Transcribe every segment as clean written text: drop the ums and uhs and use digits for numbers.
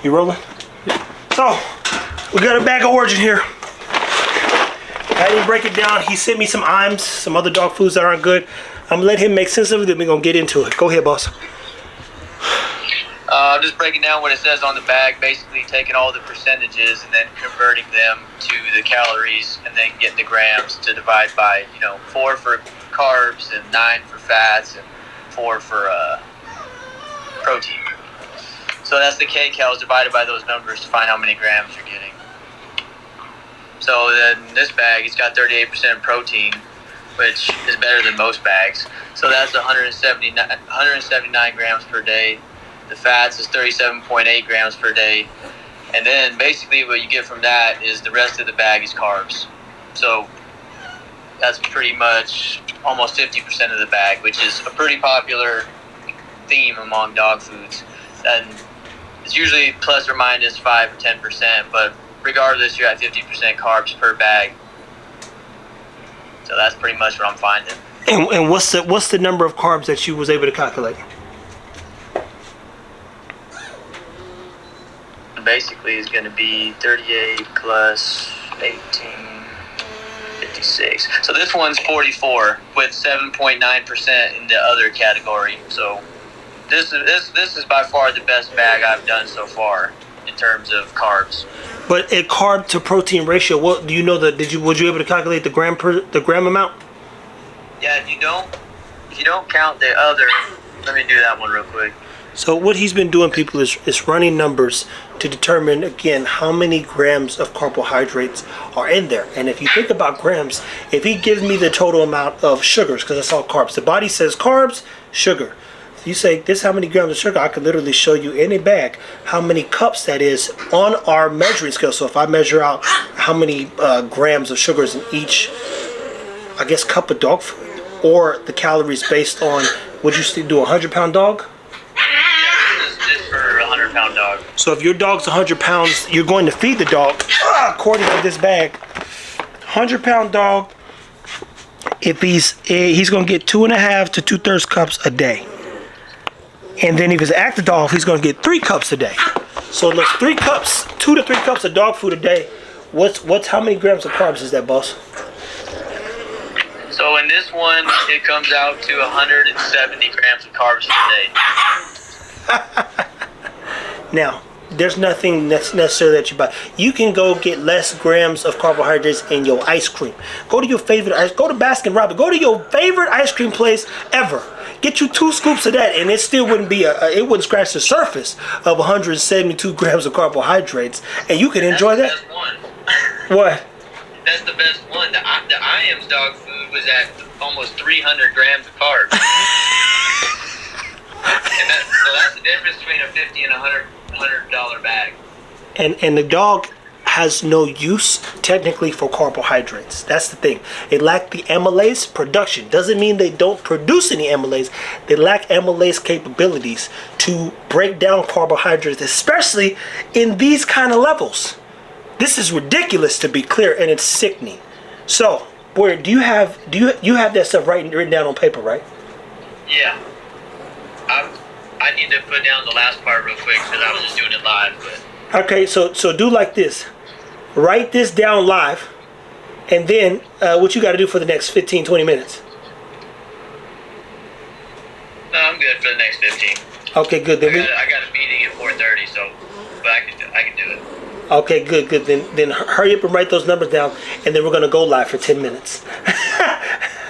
You rolling? So, we got a bag of Origin here. I didn't break it down. He sent me some IMs, some other dog foods that aren't good. I'm gonna let him make sense of it, then we're gonna get into it. Go ahead, boss. I'm just breaking down what it says on the bag, basically taking all the percentages and then converting them to the calories and then getting the grams to divide by, 4 for carbs and 9 for fats and 4 for protein. So that's the kcals divided by those numbers to find how many grams you're getting. So then this bag, it's got 38% protein, which is better than most bags. So that's 179 grams per day. The fats is 37.8 grams per day. And then basically what you get from that is the rest of the bag is carbs. So that's pretty much almost 50% of the bag, which is a pretty popular theme among dog foods. And it's usually plus or minus 5 or 10%, but regardless, you're at 50% carbs per bag. So that's pretty much what I'm finding. And what's the number of carbs that you was able to calculate? Basically, it's going to be 38 plus 18, 56. So this one's 44 with 7.9% in the other category. So this is by far the best bag I've done so far in terms of carbs. But a carb to protein ratio, what do you know that was you able to calculate the gram amount? Yeah, if you don't count the other, let me do that one real quick. So what he's been doing, people, is running numbers to determine, again, how many grams of carbohydrates are in there. And if you think about grams, if he gives me the total amount of sugars, because that's all carbs, the body says carbs, sugar. You say this how many grams of sugar, I could literally show you in a bag how many cups that is on our measuring scale. So if I measure out how many grams of sugars in each, I guess, cup of dog food, or the calories based on, would you still do a 100-pound dog? Yeah, this is for a 100-pound dog. So if your dog's 100 pounds, you're going to feed the dog, according to this bag, 100-pound dog, if he's going to get 2.5 to 2/3 cups a day. And then if he's an active dog, he's going to get 3 cups a day. So those 3 cups, 2 to 3 cups of dog food a day, what's how many grams of carbs is that, boss? So in this one, it comes out to 170 grams of carbs per day. Now, there's nothing that's necessary that you buy. You can go get less grams of carbohydrates in your ice cream. Go to your favorite go to Baskin Robbins. Go to your favorite ice cream place ever. Get you 2 scoops of that, and it still wouldn't be it wouldn't scratch the surface of 172 grams of carbohydrates, and you can enjoy that. That's the best one. What? That's the best one. The IAM's dog food was at almost 300 grams of carbs. And so that's the difference between a $50 and $100 bag. And the dog has no use technically for carbohydrates. That's the thing. They lack the amylase production. Doesn't mean they don't produce any amylase. They lack amylase capabilities to break down carbohydrates, especially in these kind of levels. This is ridiculous, to be clear, and it's sickening. So, Boyer, do you have that stuff written down on paper, right? Yeah. I need to put down the last part real quick because I was just doing it live. But okay, so do like this. Write this down live, and then what you got to do for the next 15-20 minutes. No, I'm good for the next 15. Okay, good. Then I got a meeting at 4:30, so but I can do it. Okay, good. Then hurry up and write those numbers down, and then we're gonna go live for 10 minutes.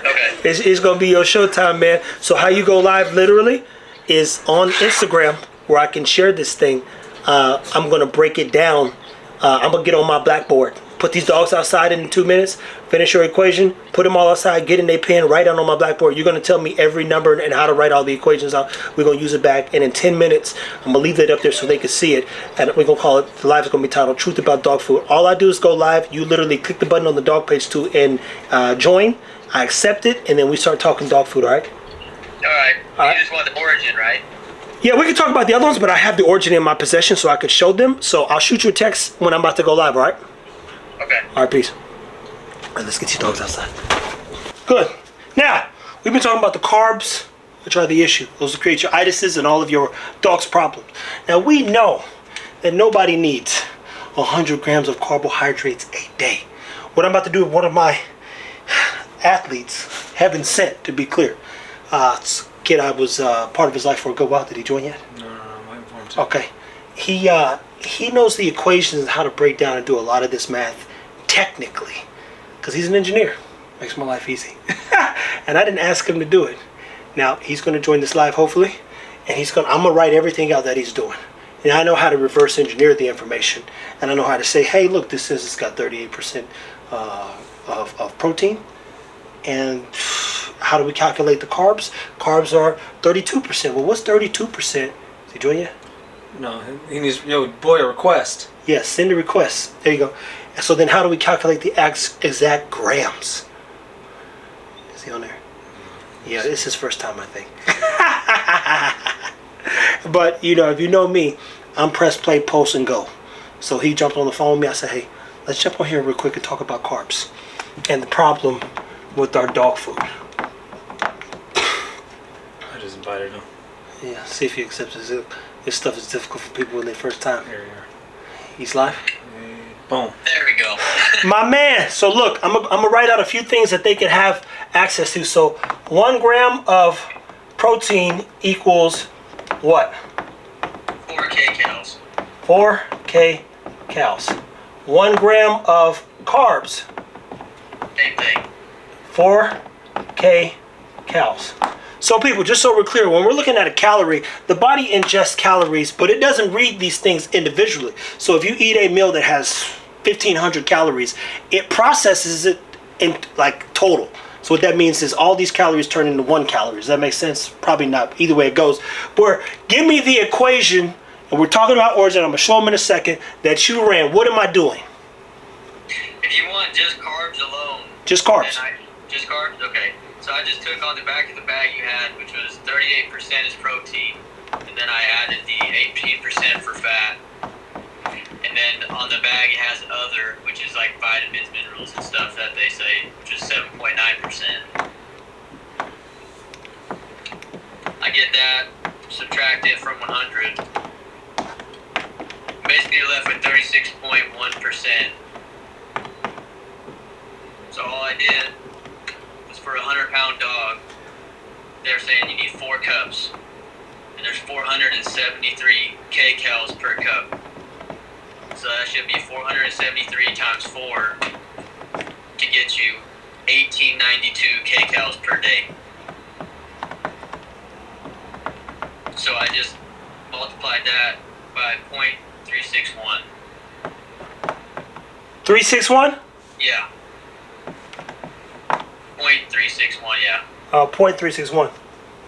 Okay. It's gonna be your showtime, man. So how you go live literally is on Instagram, where I can share this thing. I'm gonna break it down. I'm gonna get on my blackboard, put these dogs outside in 2 minutes, finish your equation, put them all outside, get in their pen, write down on my blackboard. You're gonna tell me every number and how to write all the equations out. We're gonna use it back, and in 10 minutes, I'm gonna leave that up there so they can see it. And we're gonna call it, the live is gonna be titled Truth About Dog Food. All I do is go live. You literally click the button on the dog page too and join. I accept it, and then we start talking dog food, all right? All right. You just want the origin, right? Yeah, we can talk about the other ones, but I have the origin in my possession so I could show them. So I'll shoot you a text when I'm about to go live, all right? Okay. All right, peace. All right, let's get these dogs outside. Good. Now, we've been talking about the carbs, which are the issue. Those will create your itises and all of your dog's problems. Now, we know that nobody needs 100 grams of carbohydrates a day. What I'm about to do with one of my athletes, heaven sent to be clear. Kid, I was part of his life for a good while. Did he join yet? No, I'm waiting for him to. Okay. He knows the equations and how to break down and do a lot of this math technically, because he's an engineer. Makes my life easy. And I didn't ask him to do it. Now he's going to join this live hopefully, and I'm going to write everything out that he's doing. And I know how to reverse engineer the information, and I know how to say, hey, look, this says it's got 38% of protein, and how do we calculate the carbs? Carbs are 32%. Well, what's 32%? Is he doing it? No, he needs, boy, a request. Yes, send a request. There you go. So then how do we calculate the exact grams? Is he on there? Yeah, it's his first time, I think. But, if you know me, I'm press, play, post, and go. So he jumped on the phone with me. I said, hey, let's jump on here real quick and talk about carbs and the problem with our dog food. I just invited him. Yeah, see if he accepts it. This stuff is difficult for people when they first time. Here we are. He's live. Boom. There we go. My man. So look, I'm gonna write out a few things that they can have access to. So 1 gram of protein equals what? 4K cows. 4K cows. 1 gram of carbs. Same thing. 4K cows. So people, just so we're clear, when we're looking at a calorie, the body ingests calories, but it doesn't read these things individually. So if you eat a meal that has 1,500 calories, it processes it in like total. So what that means is all these calories turn into 1 calorie. Does that make sense? Probably not. Either way it goes. But give me the equation, and we're talking about origin. I'm going to show them in a second, that you ran. What am I doing? If you want just carbs alone. Just carbs. Just carbs? Okay. So I just took on the back of the bag you had, which was 38% is protein, and then I added the 18% for fat, and then on the bag it has other, which is like vitamins, minerals, and stuff that they say, which is 7.9%. I get that, subtract it from 100. Basically, you're left with 36.1%. So all I did was for a 100-pound dog, they're saying you need 4 cups, and there's 473 kcals per cup. So that should be 473 times 4 to get you 1892 kcals per day. So I just multiplied that by 0.361. 361? Yeah. 0.361, yeah. 0.361.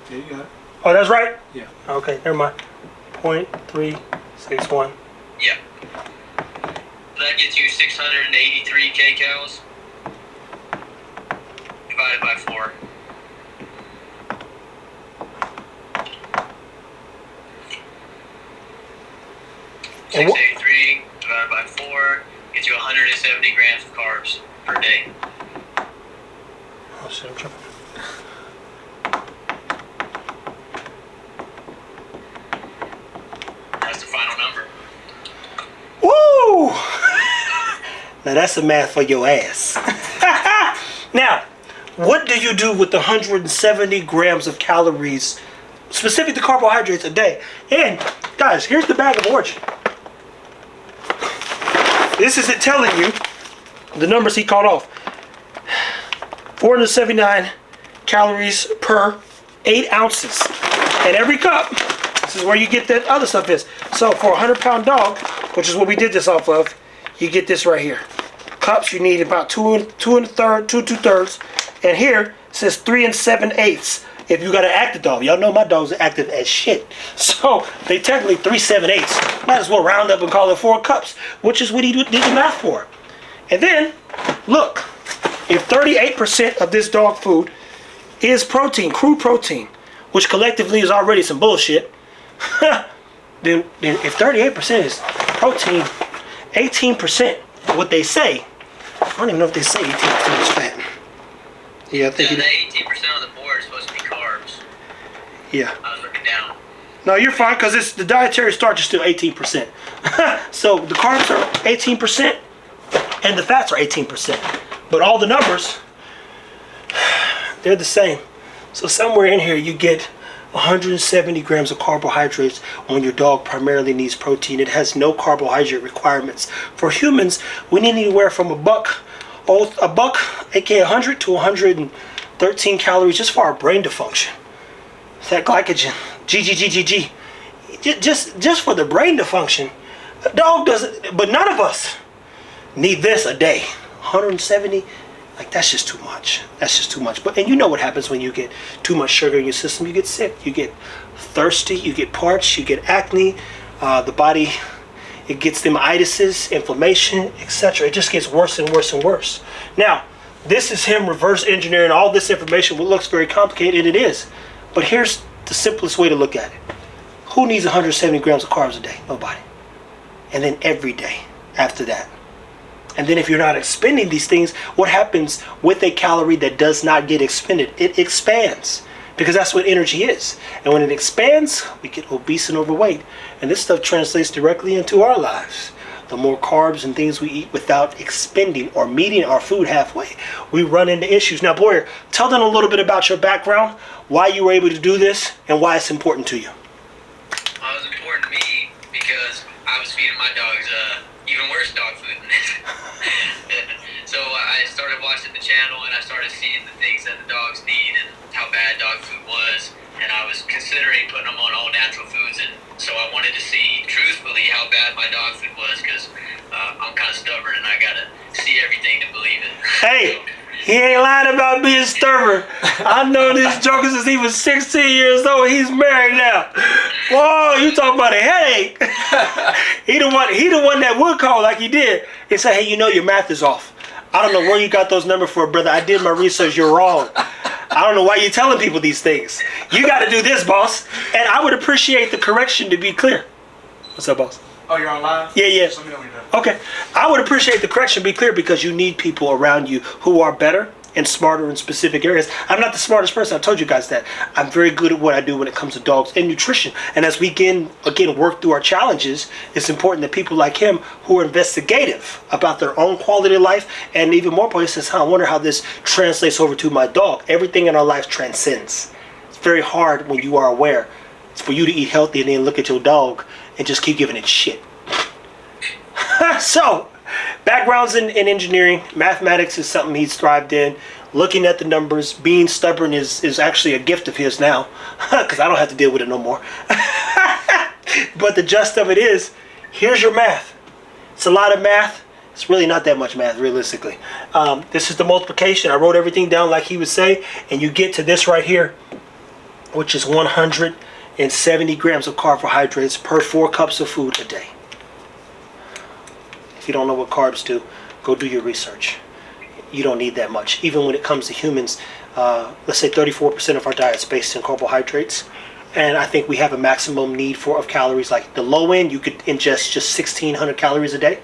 Yeah, you got it. Oh, that's right? Yeah. Okay, never mind. 0.361. Yeah. So that gets you 683 kcals divided by 4. And 683 divided by 4 gets you 170 grams of carbs per day. Oh shit, I'm tripping. That's the final number. Woo! Now that's the math for your ass. Now, what do you do with the 170 grams of calories, specific to carbohydrates a day? And guys, here's the bag of origin. This is it telling you the numbers he called off. 479 calories per 8 ounces. And every cup, this is where you get that other stuff is. So for a 100-pound dog, which is what we did this off of, you get this right here. Cups, you need about 2 2/3. And here it says 3 7/8 if you got an active dog. Y'all know my dogs are active as shit. So they technically 3 7/8. Might as well round up and call it 4 cups, which is what he did the math for. And then, look, if 38% of this dog food is protein, crude protein, which collectively is already some bullshit, then if 38% is protein, 18%, what they say, I don't even know if they say 18% is fat. Yeah, I think the 18% on the board is supposed to be carbs. Yeah. I was looking down. No, you're fine because the dietary starch is still 18%. So the carbs are 18% and the fats are 18%. But all the numbers, they're the same. So somewhere in here you get 170 grams of carbohydrates when your dog primarily needs protein. It has no carbohydrate requirements. For humans, we need anywhere from a buck, aka 100 to 113 calories just for our brain to function. That glycogen, GGGGG, just for the brain to function. A dog doesn't, but none of us need this a day. 170, like that's just too much. That's just too much. But and you know what happens when you get too much sugar in your system? You get sick, you get thirsty, you get parched, you get acne. The body, it gets itises, inflammation, etc. It just gets worse and worse and worse. Now, this is him reverse engineering all this information. What looks very complicated, and it is. But here's the simplest way to look at it. Who needs 170 grams of carbs a day? Nobody. And then every day after that. And then if you're not expending these things, what happens with a calorie that does not get expended? It expands, because that's what energy is. And when it expands, we get obese and overweight. And this stuff translates directly into our lives. The more carbs and things we eat without expending or meeting our food halfway, we run into issues. Now, Boyer, tell them a little bit about your background, why you were able to do this, and why it's important to you. It was important to me because I was feeding my dogs even worse dog food than this. So I started watching the channel and I started seeing the things that the dogs need and how bad dog food was. And I was considering putting them on all natural foods. And so I wanted to see truthfully how bad my dog food was, because I'm kind of stubborn and I got to see everything to believe it. Hey, he ain't lying about being stubborn. I know this joker since he was 16 years old. He's married now. Whoa, you talking about a headache. He the one that would call like he did and say, hey, you know your math is off. I don't know where you got those numbers for, brother. I did my research. You're wrong. I don't know why you're telling people these things. You got to do this, boss. And I would appreciate the correction to be clear. What's up, boss? Oh, you're on live? Yeah, yeah. Just let me know when you're done. Okay. I would appreciate the correction to be clear, because you need people around you who are better and smarter in specific areas. I'm not the smartest person. I told you guys that. I'm very good at what I do when it comes to dogs and nutrition. And as we again work through our challenges, it's important that people like him who are investigative about their own quality of life, and even more important, says, I wonder how this translates over to my dog. Everything in our life transcends. It's very hard when you are aware. It's for you to eat healthy and then look at your dog and just keep giving it shit. So, backgrounds in engineering, mathematics is something he's thrived in. Looking at the numbers, being stubborn is actually a gift of his now, because I don't have to deal with it no more. But the gist of it is, here's your math. It's a lot of math. It's really not that much math, realistically. This is the multiplication. I wrote everything down like he would say, and you get to this right here, which is 170 grams of carbohydrates per 4 cups of food a day. If you don't know what carbs do, go do your research. You don't need that much. Even when it comes to humans, let's say 34% of our diet is based in carbohydrates. And I think we have a maximum need of calories. Like the low end, you could ingest just 1,600 calories a day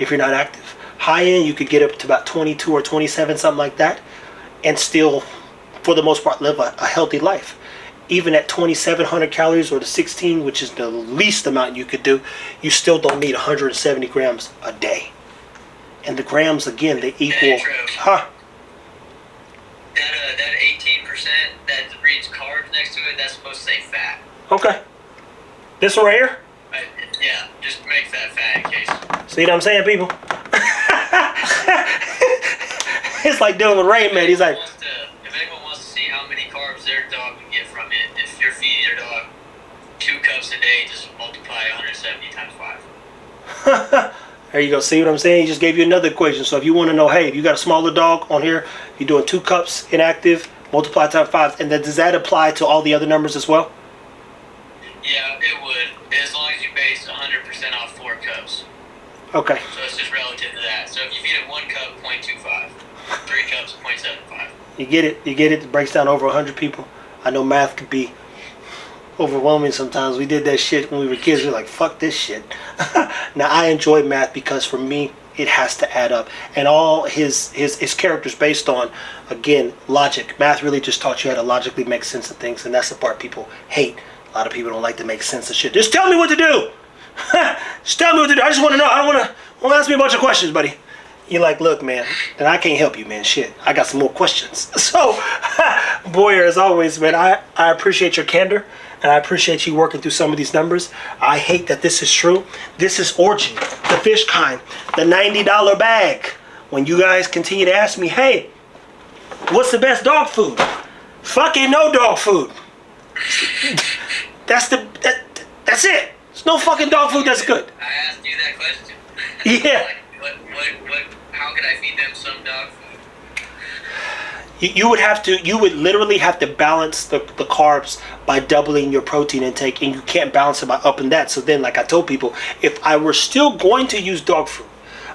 if you're not active. High end, you could get up to about 22 or 27, something like that, and still, for the most part, live a healthy life. Even at 2,700 calories or the 16, which is the least amount you could do, you still don't need 170 grams a day. And the grams, again, they equal... Huh? That 18% that reads carbs next to it, that's supposed to say fat. Okay. This one right here? Yeah, just make that fat in case. See what I'm saying, people? It's like dealing with Rain Man. He's like... If anyone wants to see how many carbs their dog can get from it, if you're feeding your dog 2 cups a day, just multiply 170 times 5. There you go. See what I'm saying? He just gave you another equation. So if you want to know, hey, if you got a smaller dog on here, you're doing 2 cups inactive, multiply times 5. And then does that apply to all the other numbers as well? Yeah, it would. As long as you base 100% off 4 cups. Okay. So it's just relative to that. So if you feed it 1 cup, 0.25. 3 cups, 0.75. You get it. You get it. It breaks down over 100 people. I know math could be overwhelming sometimes. We did that shit when we were kids. We were like, fuck this shit. Now, I enjoy math because for me, it has to add up. And all his character's based on, again, logic. Math really just taught you how to logically make sense of things. And that's the part people hate. A lot of people don't like to make sense of shit. Just tell me what to do. Just tell me what to do. I just want to know. I don't want to ask me a bunch of questions, buddy. You're like, look, man, and I can't help you, man. Shit, I got some more questions. So, Boyer, as always, man, I appreciate your candor, and I appreciate you working through some of these numbers. I hate that this is true. This is Orgy, the fish kind, the $90 bag. When you guys continue to ask me, hey, what's the best dog food? Fucking no dog food. That's it. There's no fucking dog food that's good. I asked you that question. Yeah. How could I feed them some dog food? You would literally have to balance the carbs by doubling your protein intake, and you can't balance it by upping that. So then, like I told people, if I were still going to use dog food,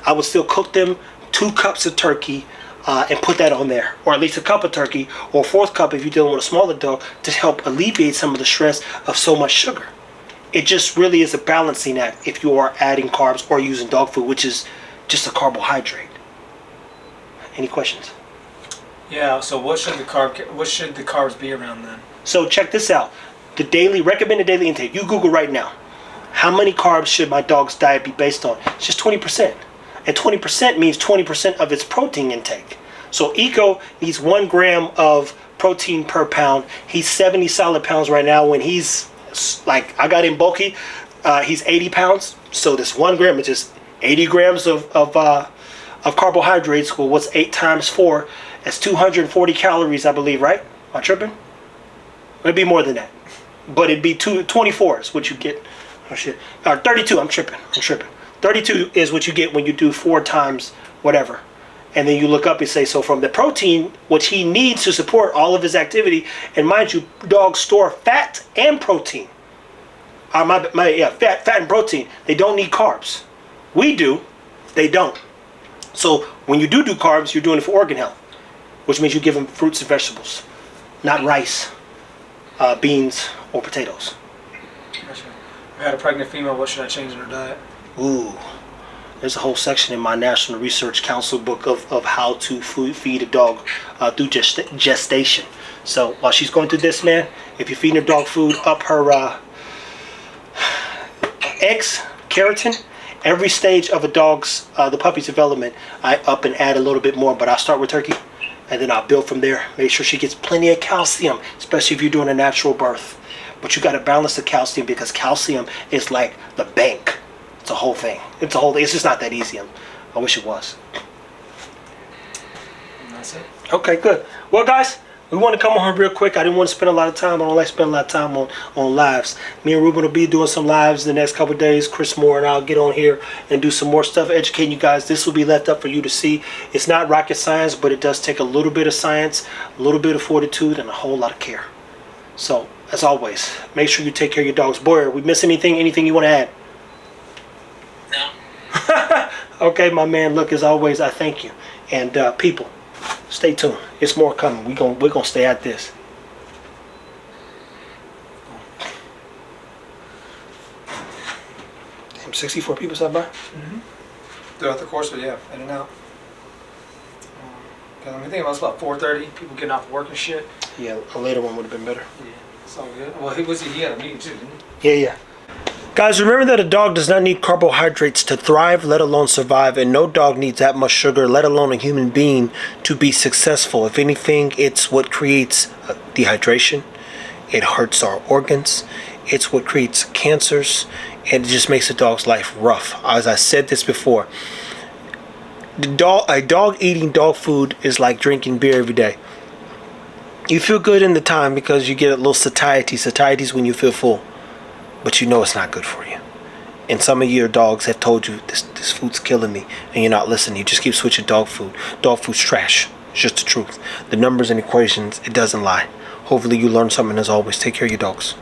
I would still cook them 2 cups of turkey and put that on there, or at least a cup of turkey, or a 4th cup if you're dealing with a smaller dog, to help alleviate some of the stress of so much sugar. It just really is a balancing act if you are adding carbs or using dog food, which is just a carbohydrate. Any questions? Yeah. So what should the carbs be around then? So check this out. The recommended daily intake. You Google right now. How many carbs should my dog's diet be based on? It's just 20%. And 20% means 20% of its protein intake. So Eco needs 1 gram of protein per pound. He's 70 solid pounds right now. When he's like, I got him bulky, he's 80 pounds. So this 1 gram is just 80 grams of carbohydrates. Well, what's 8 times 4? That's 240 calories, I believe, right? Am I tripping? It'd be more than that. But it'd be 24 is what you get. Oh shit. 32, I'm tripping. 32 is what you get when you do 4 times whatever. And then you look up and say, so from the protein, which he needs to support all of his activity, and mind you, dogs store fat and protein. Fat and protein. They don't need carbs. We do. They don't. So when you do carbs, you're doing it for organ health, which means you give them fruits and vegetables, not rice, beans, or potatoes. Gotcha. I had a pregnant female. What should I change in her diet? Ooh, there's a whole section in my National Research Council book of how to feed a dog through gestation. So while she's going through this, man, if you're feeding her dog food, up her eggs, keratin. Every stage of a dog's, the puppy's development, I up and add a little bit more, but I'll start with turkey, and then I'll build from there. Make sure she gets plenty of calcium, especially if you're doing a natural birth. But you got to balance the calcium, because calcium is like the bank. It's a whole thing. It's a whole thing. It's just not that easy. I wish it was. And that's it. Okay, good. Well, guys, we want to come on here real quick. I didn't want to spend a lot of time. I don't like spending a lot of time on lives. Me and Ruben will be doing some lives the next couple of days. Chris Moore and I'll get on here and do some more stuff, educating you guys. This will be left up for you to see. It's not rocket science, but it does take a little bit of science, a little bit of fortitude, and a whole lot of care. So, as always, make sure you take care of your dogs. Boyer, we miss anything? Anything you want to add? No. Okay, my man. Look, as always, I thank you. And people, stay tuned. It's more coming. We're gonna stay at this. 64 people stopped by? Mm-hmm. Throughout the course, but yeah, in and out. Cause I mean, think about it's about 4:30. People getting off work and shit. Yeah, a later one would have been better. Yeah, it's all good. Well, he had a meeting too, didn't he? Yeah. Guys, remember that a dog does not need carbohydrates to thrive, let alone survive, and no dog needs that much sugar, let alone a human being, to be successful. If anything, it's what creates dehydration. It hurts our organs. It's what creates cancers, and it just makes a dog's life rough. As I said this before, a dog eating dog food is like drinking beer every day. You feel good in the time because you get a little satiety. Satiety is when you feel full, but you know it's not good for you. And some of your dogs have told you this food's killing me, and you're not listening. You just keep switching dog food. Dog food's trash. It's just the truth. The numbers and equations, it doesn't lie. Hopefully you learn something. As always, take care of your dogs.